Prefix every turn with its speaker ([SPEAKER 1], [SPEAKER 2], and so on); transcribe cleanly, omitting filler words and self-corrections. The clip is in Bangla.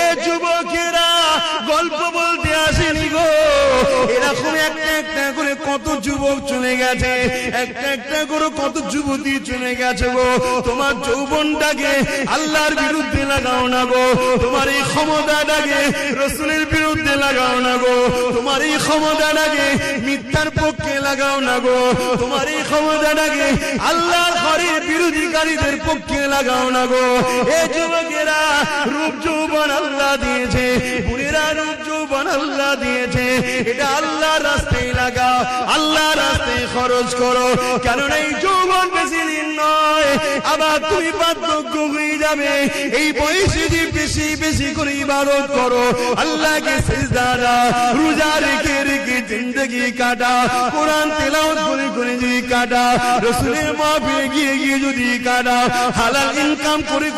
[SPEAKER 1] এ যুবকেরা গল্প বলতে আসেনি গো, এরকম একটা একটা করে কত যুবক চলে গেছে, একটা একটা করে কত যুবতী চলে গেছে গো। তোমার যৌবনটাকে আল্লাহর বিরুদ্ধে লাগাও না গো, তোমার এই ক্ষমতাটাকে রাসূলের বিরুদ্ধে লাগাও না গো, তোমার এই ক্ষমতাটাকে মিথ্যার পক্ষে লাগাও না গো, তোমার এই ক্ষমতাটাকে আল্লাহর ঘরের বিরোধীকারীদের পক্ষে লাগাও না গো। এ যুবকেরা রূপ যৌবন আল্লাহ দিয়েছে, বুড়িরা রূপ যৌবন আল্লাহ দিয়েছে, এটা আল্লাহর রাস্তায় লাগাও, আল্লাহর রাস্তায় খরচ করো, কারণ এই যৌবন বেশি দিন নয়, আবার তুমি বার্ধক্য হয়ে যাবে। এই বয়সে যে বেশি বেশি করে ইবাদত করো, আল্লাহকে সিজদা দাও, রোজা রেখে রেখে জিন্দেগি কাটা, কোরআন তেলাওয়াত করে করে যদি কাটা, রাসূলের মাহফিলে গিয়ে গিয়ে যদি কাটা, হালাল ইনকাম করে